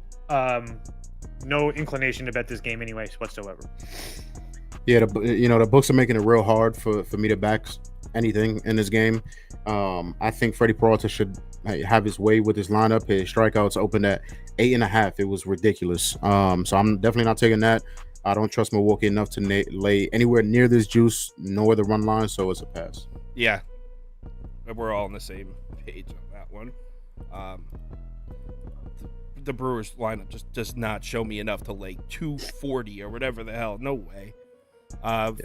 inclination to bet this game anyways whatsoever. Yeah, the books are making it real hard for me to back anything in this game. I think Freddie Peralta should have his way with his lineup. His strikeouts opened at 8.5. It was ridiculous. So I'm definitely not taking that. I don't trust Milwaukee enough to lay anywhere near this juice, nor the run line, so it's a pass. Yeah, we're all on the same page on that one. The Brewers lineup just does not show me enough to lay 240 or whatever the hell. No way.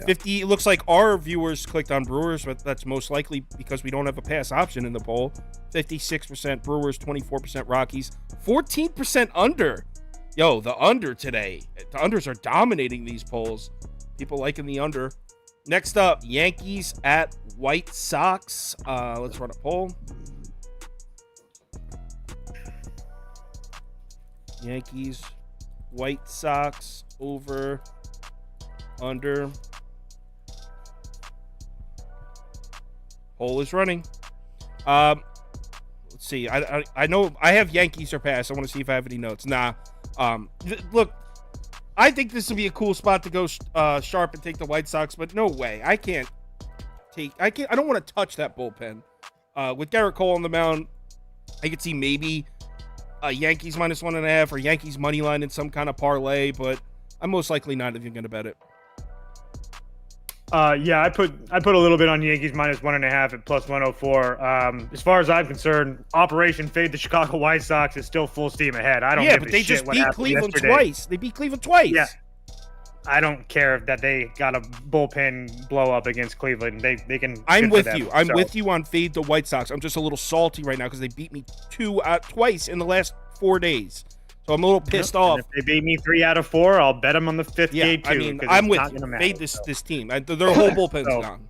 50. It looks like our viewers clicked on Brewers, but that's most likely because we don't have a pass option in the poll. 56% Brewers, 24% Rockies, 14% under. Yo, the under today. The unders are dominating these polls. People liking the under. Next up, Yankees at White Sox. Let's run a poll. Yankees, White Sox, over, under. Poll is running. Let's see. I know I have Yankees or pass. I want to see if I have any notes. Nah. Look, I think this would be a cool spot to go sharp and take the White Sox, but no way. I don't want to touch that bullpen. With Garrett Cole on the mound, I could see maybe a Yankees minus 1.5 or Yankees money line in some kind of parlay, but I'm most likely not even going to bet it. Yeah, I put a little bit on Yankees minus 1.5 at plus 104. As far as I'm concerned, Operation Fade the Chicago White Sox is still full steam ahead. I don't give but a they shit just what beat happened Cleveland yesterday. twice. They beat Cleveland twice. Yeah. I don't care that they got a bullpen blow up against Cleveland. They can. I'm with you. I'm with you on Fade the White Sox. I'm just a little salty right now because they beat me twice in the last 4 days. So I'm a little pissed off. And if they beat me 3 out of 4, I'll bet them on the 5th game too. I mean, I'm with you. Fade this team. Their whole bullpen's gone.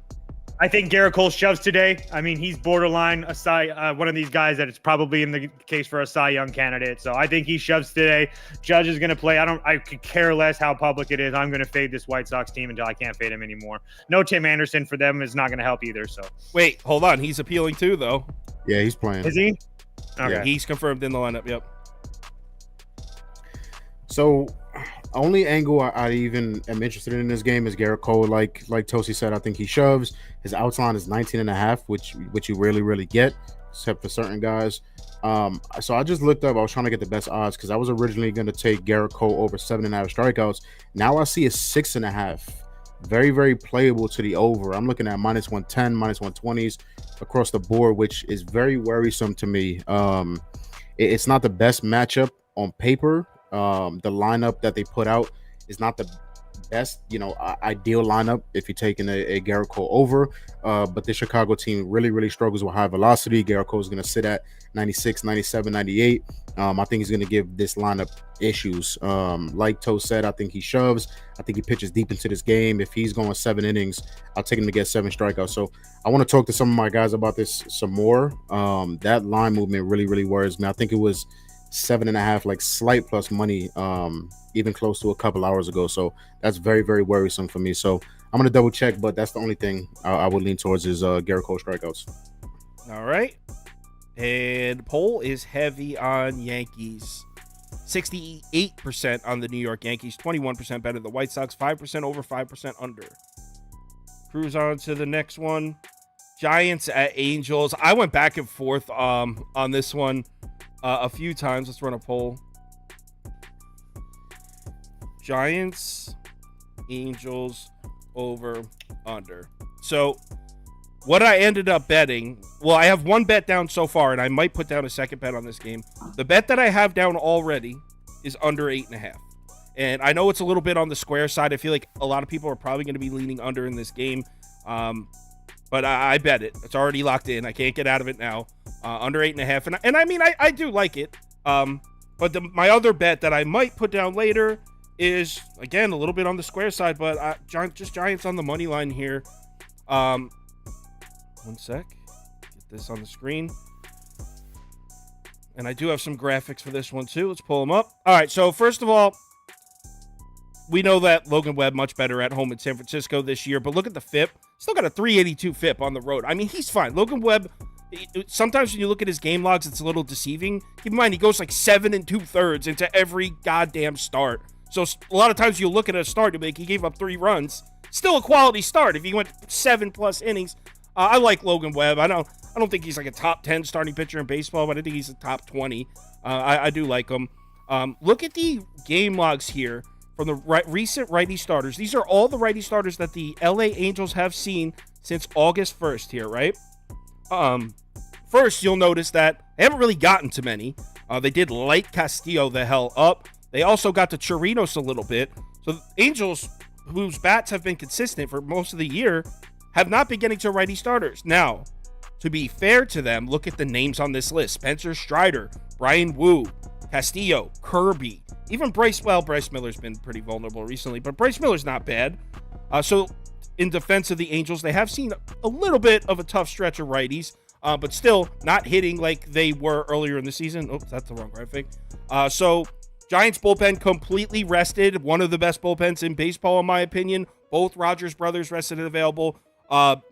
I think Garrett Cole shoves today. I mean, he's borderline one of these guys that is probably in the case for a Cy Young candidate. So I think he shoves today. Judge is going to play. I could care less how public it is. I'm going to fade this White Sox team until I can't fade him anymore. No Tim Anderson for them is not going to help either. So wait, hold on. He's appealing too, though. Yeah, he's playing. Is he? Okay. Yeah, he's confirmed in the lineup. Yep. So, only angle I even am interested in this game is Garrett Cole. Like Tosi said, I think he shoves. His outs line is 19.5, which you really get, except for certain guys. So I just looked up. I was trying to get the best odds because I was originally going to take Garrett Cole over 7.5 strikeouts. Now I see a 6.5. Very playable to the over. I'm looking at minus 110, minus 120s across the board, which is very worrisome to me. It's not the best matchup on paper. The lineup that they put out is not the best, ideal lineup if you're taking a Garrett Cole over. But the Chicago team really, really struggles with high velocity. Garrett Cole is going to sit at 96, 97, 98. I think he's going to give this lineup issues. Like Toe said, I think he shoves. I think he pitches deep into this game. If he's going 7 innings, I'll take him to get 7 strikeouts. So I want to talk to some of my guys about this some more. That line movement really, really worries me. I think it was 7.5, like slight plus money, even close to a couple hours ago. So that's very, very worrisome for me. So I'm going to double check, but that's the only thing I would lean towards is Garrett Cole strikeouts. All right. And poll is heavy on Yankees. 68% on the New York Yankees, 21% better than the White Sox, 5% over, 5% under. Cruise on to the next one. Giants at Angels. I went back and forth on this one a few times. Let's run a poll. Giants, Angels, over, under. So what I ended up betting, well, I have one bet down so far, and I might put down a second bet on this game. The bet that I have down already is under 8.5. And I know it's a little bit on the square side. I feel like a lot of people are probably going to be leaning under in this game. But I bet it. It's already locked in. I can't get out of it now. Under 8.5. And I mean, I do like it. But my other bet that I might put down later is, again, a little bit on the square side, but just Giants on the money line here. One sec. Get this on the screen. And I do have some graphics for this one, too. Let's pull them up. All right, so first of all, we know that Logan Webb much better at home in San Francisco this year, but look at the FIP. Still got a 382 FIP on the road. I mean, he's fine. Logan Webb, sometimes when you look at his game logs, it's a little deceiving. Keep in mind, he goes like 7 2/3 into every goddamn start. So a lot of times you'll look at a start, you'll be like, he gave up 3 runs. Still a quality start if he went 7+ innings. I like Logan Webb. I don't think he's like a top 10 starting pitcher in baseball, but I think he's a top 20. I do like him. Look at the game logs here from the recent righty starters. These are all the righty starters that the LA Angels have seen since August 1st here, right? First, you'll notice that they haven't really gotten to many. They did light Castillo the hell up. They also got to Chirinos a little bit. So the Angels, whose bats have been consistent for most of the year, have not been getting to righty starters. Now, to be fair to them, look at the names on this list. Spencer Strider, Brian Wu, Castillo, Kirby, even Bryce Miller's been pretty vulnerable recently, but Bryce Miller's not bad. So in defense of the Angels, they have seen a little bit of a tough stretch of righties, but still not hitting like they were earlier in the season. Oops, that's the wrong graphic. So Giants bullpen completely rested. One of the best bullpens in baseball, in my opinion. Both Rogers brothers rested and available. Oh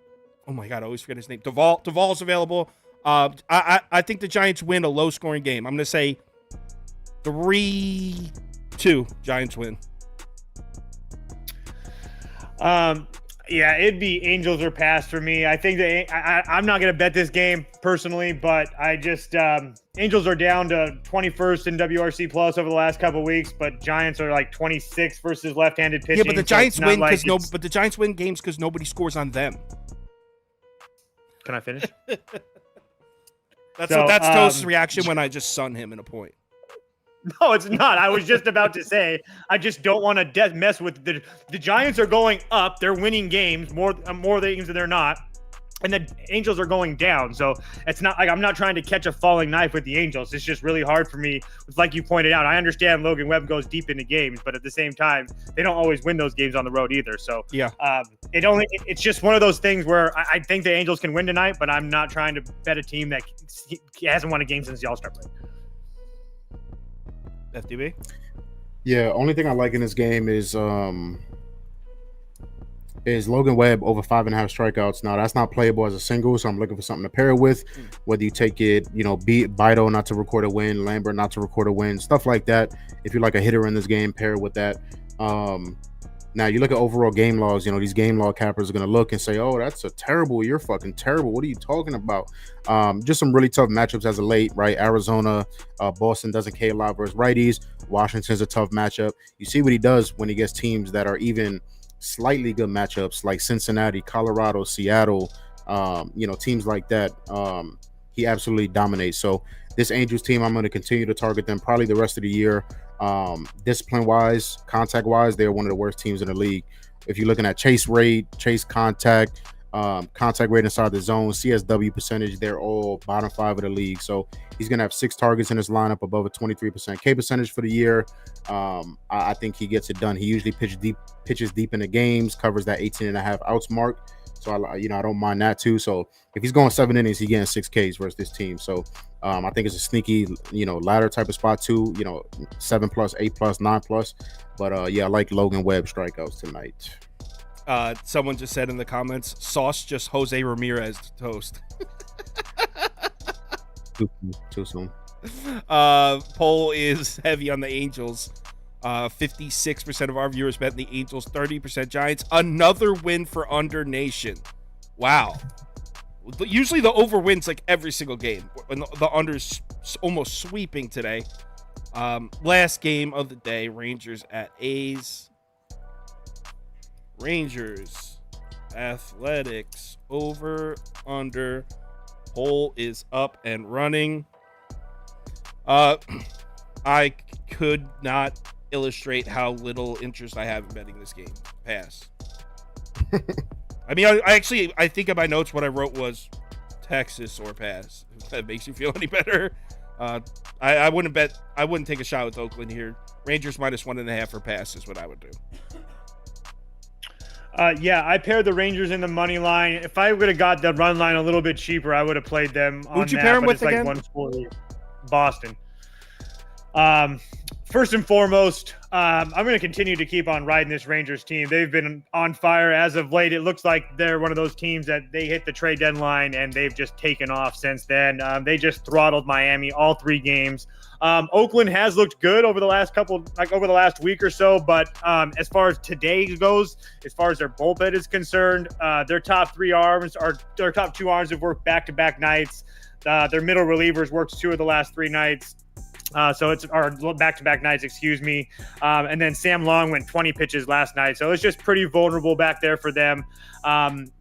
my God, I always forget his name. Duvall's available. I think the Giants win a low-scoring game. I'm going to say 3-2 Giants win. Yeah, it'd be Angels or pass for me. I think that I'm not going to bet this game personally, but I just Angels are down to 21st in WRC plus over the last couple of weeks, but Giants are like 26th versus left-handed pitching. Yeah, but the Giants win like but the Giants win games because nobody scores on them. Can I finish? That's Toast's reaction when I just sun him in a point. No, it's not. I was just about to say, I just don't want to mess with the Giants are going up. They're winning games, more games than they're not. And the Angels are going down. So it's not like I'm not trying to catch a falling knife with the Angels. It's just really hard for me. It's like you pointed out. I understand Logan Webb goes deep into games, but at the same time, they don't always win those games on the road either. So yeah, it's just one of those things where I think the Angels can win tonight, but I'm not trying to bet a team that hasn't won a game since the All-Star break. FDB? Yeah, only thing I like in this game is Logan Webb over 5.5 strikeouts. Now that's not playable as a single, so I'm looking for something to pair it with. Whether you take it, beat Bido not to record a win, Lambert not to record a win, stuff like that. If you're like a hitter in this game, pair it with that. Now you look at overall game logs, these game log cappers are going to look and say, oh, you're fucking terrible. What are you talking about? Just some really tough matchups as of late, right? Arizona, Boston doesn't K a lot versus righties. Washington's a tough matchup. You see what he does when he gets teams that are even slightly good matchups like Cincinnati, Colorado, Seattle, teams like that. He absolutely dominates. So this Angels team, I'm going to continue to target them probably the rest of the year. Discipline wise, contact wise, they're one of the worst teams in the league. If you're looking at chase rate, chase contact, contact rate inside the zone, CSW percentage, they're all bottom 5 of the league. So he's going to have 6 targets in his lineup, above a 23% K percentage for the year. I think he gets it done. He usually pitches deep in the games, covers that 18.5 outs mark. So I don't mind that too. So if he's going 7 innings, he's getting 6 Ks versus this team. So I think it's a sneaky, ladder type of spot too. 7+, 8+, 9+. But I like Logan Webb strikeouts tonight. Someone just said in the comments, sauce just Jose Ramirez toast. Too soon. Poll is heavy on the Angels. 56% of our viewers bet the Angels, 30% Giants. Another win for Under Nation. Wow. Usually the over wins like every single game. And the under's almost sweeping today. Last game of the day, Rangers at A's. Rangers, Athletics, over, under. Poll is up and running. I could not illustrate how little interest I have in betting this game. Pass. I mean, I think in my notes what I wrote was Texas or pass. If that makes you feel any better. I wouldn't bet. I wouldn't take a shot with Oakland here. Rangers -1.5 or pass is what I would do. I paired the Rangers in the money line. If I would have got the run line a little bit cheaper, I would have played them on Who'd you pair them with again? Like 140. Boston. First and foremost, I'm going to continue to keep on riding this Rangers team. They've been on fire as of late. It looks like they're one of those teams that they hit the trade deadline and they've just taken off since then. They just throttled Miami all 3 games. Oakland has looked good over the last week or so, but as far as today goes, as far as their bullpen is concerned, their top 2 arms have worked back-to-back nights. Their middle relievers worked 2 of the last 3 nights. So it's our back-to-back nights, excuse me. And then Sam Long went 20 pitches last night. So it's just pretty vulnerable back there for them.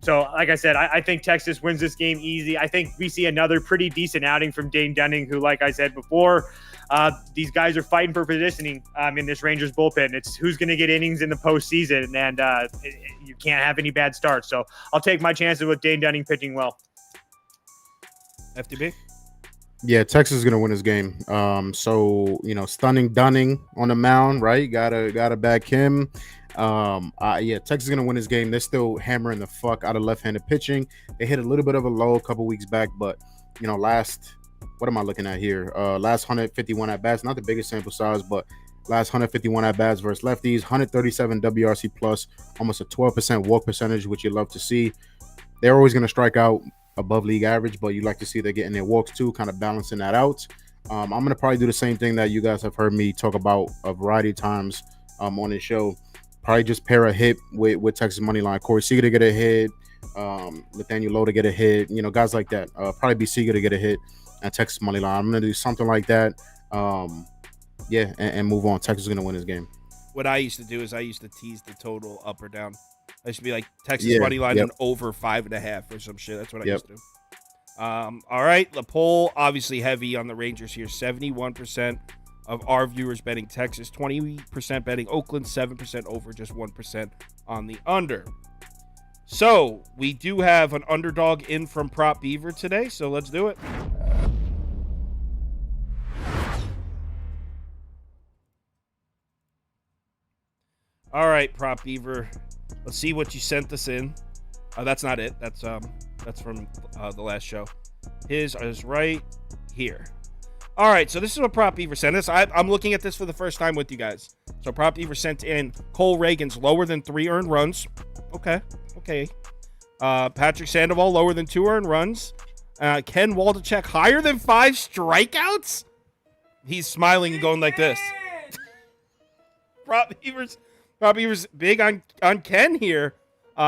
So like I said, I think Texas wins this game easy. I think we see another pretty decent outing from Dane Dunning, who, like I said before, these guys are fighting for positioning in this Rangers bullpen. It's who's going to get innings in the postseason, and you can't have any bad starts. So I'll take my chances with Dane Dunning pitching well. FTB? Yeah, Texas is gonna win this game. Stunning Dunning on the mound, right? Gotta back him. Texas is gonna win this game. They're still hammering the fuck out of left-handed pitching. They hit a little bit of a low a couple weeks back, but what am I looking at here? Last 151 at bats, not the biggest sample size, but last 151 at bats versus lefties, 137 WRC plus, almost a 12% walk percentage, which you love to see. They're always gonna strike out above league average, but you like to see they're getting their walks too, kind of balancing that out. I'm going to probably do the same thing that you guys have heard me talk about a variety of times on this show. Probably just pair a hit with Texas money line. Corey Seager to get a hit, Nathaniel Lowe to get a hit, guys like that. Probably be Seager to get a hit and Texas money line. I'm going to do something like that. And move on. Texas is going to win this game. What I used to do is I used to tease the total up or down. I used to be like Texas money line and over 5.5 or some shit. That's what I used to do. All right, the poll obviously heavy on the Rangers here. 71% of our viewers betting Texas, 20% betting Oakland, 7% over, just 1% on the under. So we do have an underdog in from Prop Beaver today, so let's do it. All right, Prop Beaver. Let's see what you sent us in. That's not it. That's from the last show. His is right here. All right, so this is what Prop Beaver sent us. I'm looking at this for the first time with you guys. So Prop Beaver sent in Cole Reagan's lower than 3 earned runs. Okay. Patrick Sandoval lower than 2 earned runs. Ken Waldichuk higher than 5 strikeouts. He's smiling and going like this. Prop Beaver's big on Ken here.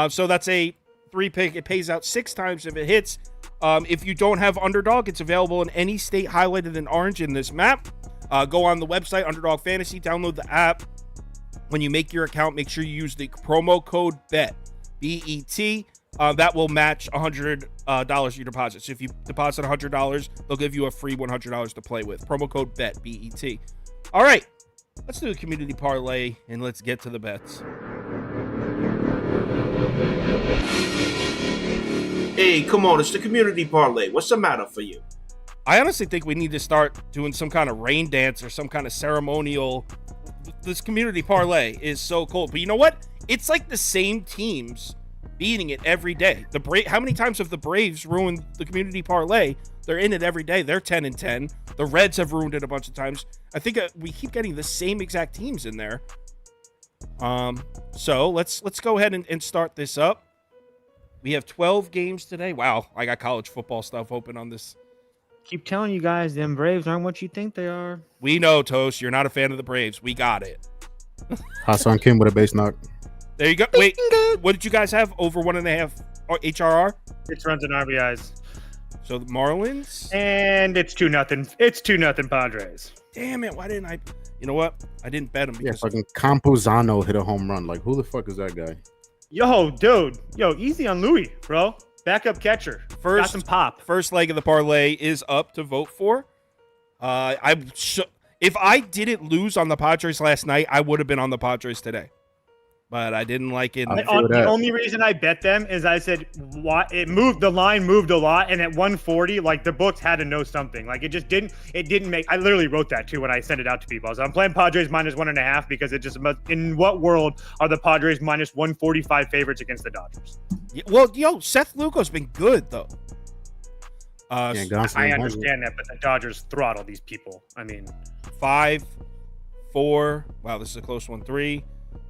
So that's a 3-pick. It pays out 6 times if it hits. If you don't have Underdog, it's available in any state highlighted in orange in this map. Go on the website, Underdog Fantasy, download the app. When you make your account, make sure you use the promo code BET, B-E-T. That will match $100 your deposit. So if you deposit $100, they'll give you a free $100 to play with. Promo code BET, B-E-T. All right. Let's do a community parlay and let's get to the bets. Hey, come on, it's the community parlay. What's the matter for you? I honestly think we need to start doing some kind of rain dance or some kind of ceremonial. This community parlay is so cool. But you know what? It's like the same teams beating it every day. How many times have the Braves ruined the community parlay? They're in it every day. They're 10-10. The Reds have ruined it a bunch of times. I think we keep getting the same exact teams in there. So let's go ahead and start this up. We have 12 games today. Wow, I got college football stuff open on this. Keep telling you guys, them Braves aren't what you think they are. We know, Toast. You're not a fan of the Braves. We got it. Hassan Kim with a base knock. There you go. Wait, what did you guys have? Over 1.5 HRR? It's runs and RBIs. So the Marlins? And it's 2-0. It's 2-0 Padres. Damn it. Why didn't I? You know what? I didn't bet him. Yeah, Because fucking Campuzano hit a home run. Like, who the fuck is that guy? Yo, dude. Yo, easy on Louis, bro. Backup catcher. Got some pop. First leg of the parlay is up to vote for. If I didn't lose on the Padres last night, I would have been on the Padres today. But I didn't like it. The only reason I bet them is I said the line moved a lot, and at 140, like the books had to know something. Like it didn't make. I literally wrote that too when I sent it out to people. So I'm playing Padres -1.5 because it just, in what world are the Padres -145 favorites against the Dodgers? Yeah, well, yo, Seth Lugo's been good though. I understand that, but the Dodgers throttle these people. I mean, 5, 4. Wow, this is a close one. 3,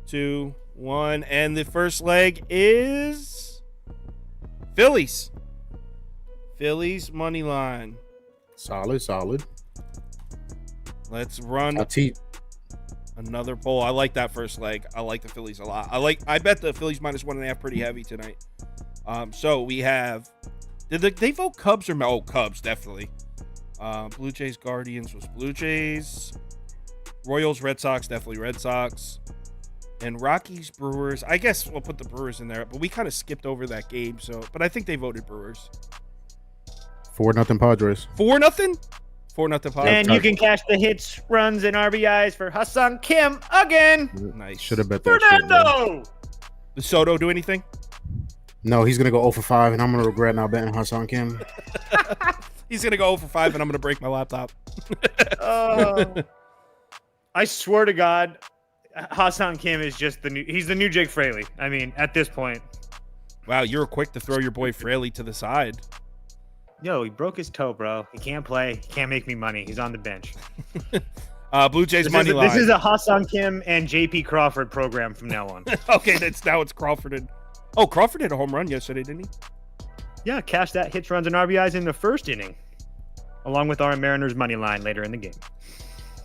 2, 1, and the first leg is Phillies. Phillies money line. Solid. Let's run another poll. I like that first leg. I like the Phillies a lot. I bet the Phillies -1.5 pretty heavy tonight. So we have. Did they vote Cubs or oh, Cubs definitely. Blue Jays Guardians was Blue Jays. Royals Red Sox definitely Red Sox. And Rockies Brewers. I guess we'll put the Brewers in there, but we kind of skipped over that game. But I think they voted Brewers. 4-0 Padres. 4-0. 4-0 Padres. And you can cash the hits, runs, and RBIs for Hassan Kim again. Nice. Should have bet that shit, Fernando. Did Soto do anything? No, he's gonna go 0 for 5, and I'm gonna regret not betting Hassan Kim. He's gonna go 0 for 5, and I'm gonna break my laptop. I swear to God, Hassan Kim is just he's the new Jake Fraley. I mean, at this point. Wow, you were quick to throw your boy Fraley to the side. Yo, he broke his toe, bro. He can't play. He can't make me money. He's on the bench. Blue Jays money line. This is a Hassan Kim and JP Crawford program from now on. Okay, now it's Crawford. Crawford hit a home run yesterday, didn't he? Yeah, cash that hits, runs, and RBIs in the first inning, along with our Mariners money line later in the game.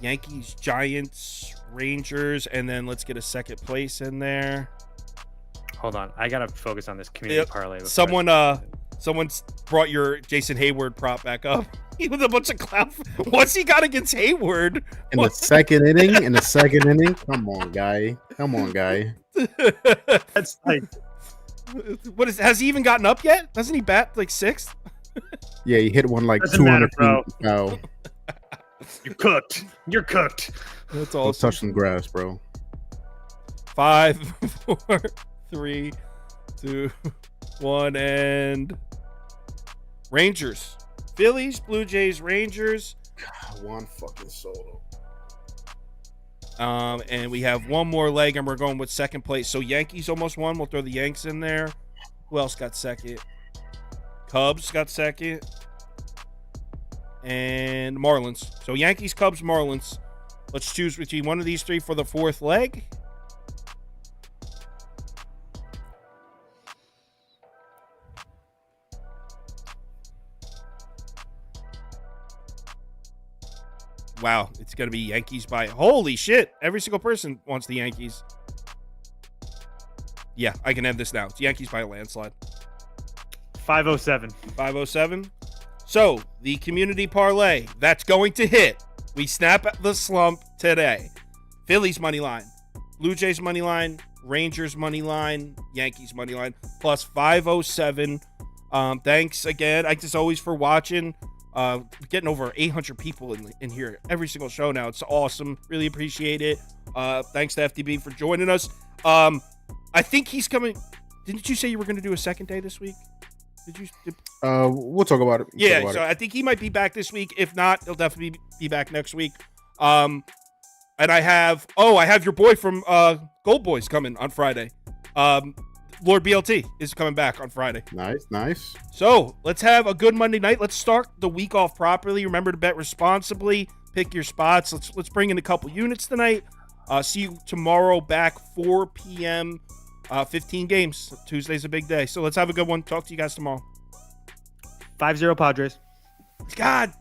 Yankees, Giants, Rangers, and then let's get a second place in there. Hold on, I gotta focus on this community parlay. Someone's brought your Jason Hayward prop back up. He was a bunch of clown. What's he got against Hayward? The second inning? Come on, guy. That's like, has he even gotten up yet? Doesn't he bat like 6th? Yeah, he hit one like Doesn't 200 matter, feet. No. You're cooked. That's Don't awesome. touch some grass, bro. 5, 4, 3, 2, 1, and Rangers. Phillies, Blue Jays, Rangers. One fucking solo. And we have one more leg, and we're going with second place. So Yankees almost won. We'll throw the Yanks in there. Who else got second? Cubs got second. And Marlins. So Yankees, Cubs, Marlins. Let's choose between one of these three for the fourth leg. Wow, it's going to be Yankees by... Holy shit. Every single person wants the Yankees. Yeah, I can end this now. It's Yankees by a landslide. 507. 507. So, the community parlay, that's going to hit. We snap at the slump today. Phillies money line, Blue Jays money line, Rangers money line, Yankees money line, plus 507. Thanks again, just always for watching. Getting over 800 people in here every single show now. It's awesome. Really appreciate it. Thanks to FDB for joining us. I think he's coming. Didn't you say you were going to do a second day this week? We'll talk about it. I think he might be back this week. If not, he'll definitely be back next week. And I have your boy from Gold Boys coming on Friday. Lord BLT is coming back on Friday. Nice. So let's have a good Monday night. Let's start the week off properly. Remember to bet responsibly. Pick your spots. Let's bring in a couple units tonight. See you tomorrow back 4 p.m. 15 games. Tuesday's a big day. So let's have a good one. Talk to you guys tomorrow. 5-0 Padres. God